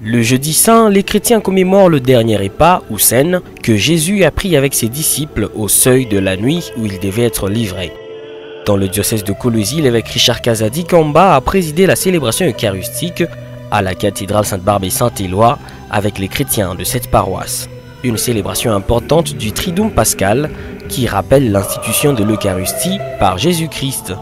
Le jeudi saint, les chrétiens commémorent le dernier repas, ou scène, que Jésus a pris avec ses disciples au seuil de la nuit où il devait être livré. Dans le diocèse de Colosie, l'évêque Richard Casadi Kamba a présidé la célébration eucharistique à la cathédrale Sainte-Barbe et Saint-Éloi avec les chrétiens de cette paroisse. Une célébration importante du Triduum pascal qui rappelle l'institution de l'Eucharistie par Jésus-Christ.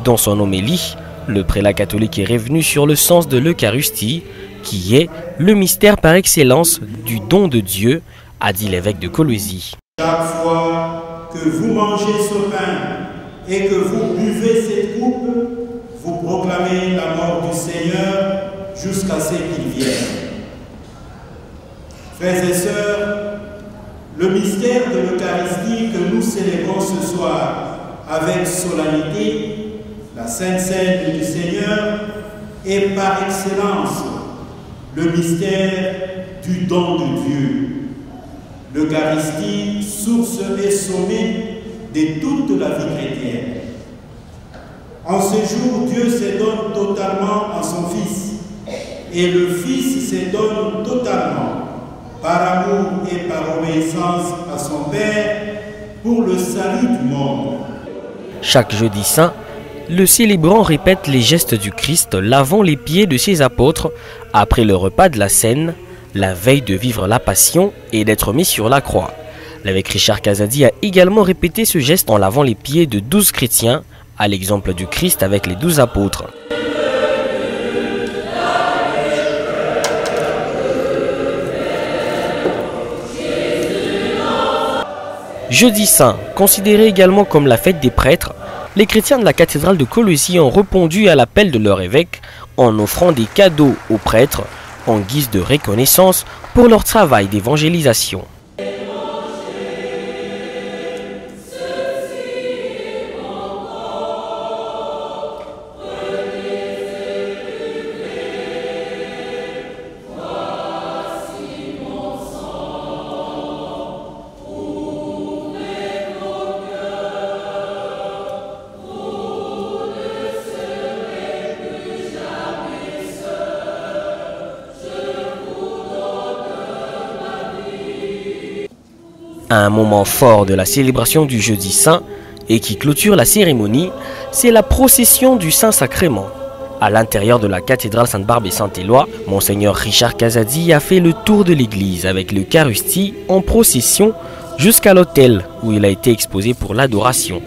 Dans son homélie, le prélat catholique est revenu sur le sens de l'Eucharistie, qui est le mystère par excellence du don de Dieu, a dit l'évêque de Colosie. Chaque fois que vous mangez ce pain et que vous buvez cette coupe, vous proclamez la mort du Seigneur jusqu'à ce qu'il vienne. Frères et sœurs, le mystère de l'Eucharistie que nous célébrons ce soir avec solennité, la Sainte Seine du Seigneur, est par excellence le mystère du don de Dieu. L'Eucharistie, source et sommet de toute la vie chrétienne. En ce jour, Dieu se donne totalement à son Fils, et le Fils se donne totalement, par amour et par obéissance à son Père, pour le salut du monde. Chaque jeudi saint, le célébrant répète les gestes du Christ lavant les pieds de ses apôtres après le repas de la Seine, la veille de vivre la Passion et d'être mis sur la croix. L'évêque Richard Casadi a également répété ce geste en lavant les pieds de 12 chrétiens, à l'exemple du Christ avec les 12 apôtres. Jeudi saint, considéré également comme la fête des prêtres, les chrétiens de la cathédrale de Colosie ont répondu à l'appel de leur évêque en offrant des cadeaux aux prêtres en guise de reconnaissance pour leur travail d'évangélisation. Un moment fort de la célébration du jeudi saint et qui clôture la cérémonie, c'est la procession du Saint-Sacrement. À l'intérieur de la cathédrale Sainte-Barbe et Saint-Éloi, Monseigneur Richard Casadi a fait le tour de l'église avec l'Eucharistie en procession jusqu'à l'autel où il a été exposé pour l'adoration.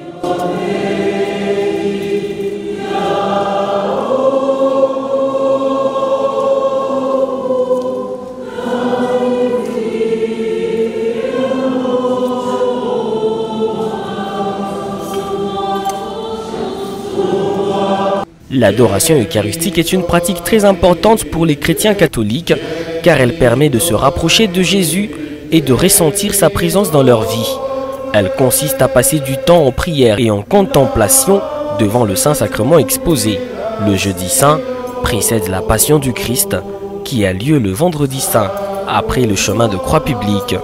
L'adoration eucharistique est une pratique très importante pour les chrétiens catholiques car elle permet de se rapprocher de Jésus et de ressentir sa présence dans leur vie. Elle consiste à passer du temps en prière et en contemplation devant le Saint-Sacrement exposé. Le jeudi saint précède la Passion du Christ qui a lieu le vendredi saint après le chemin de croix publique.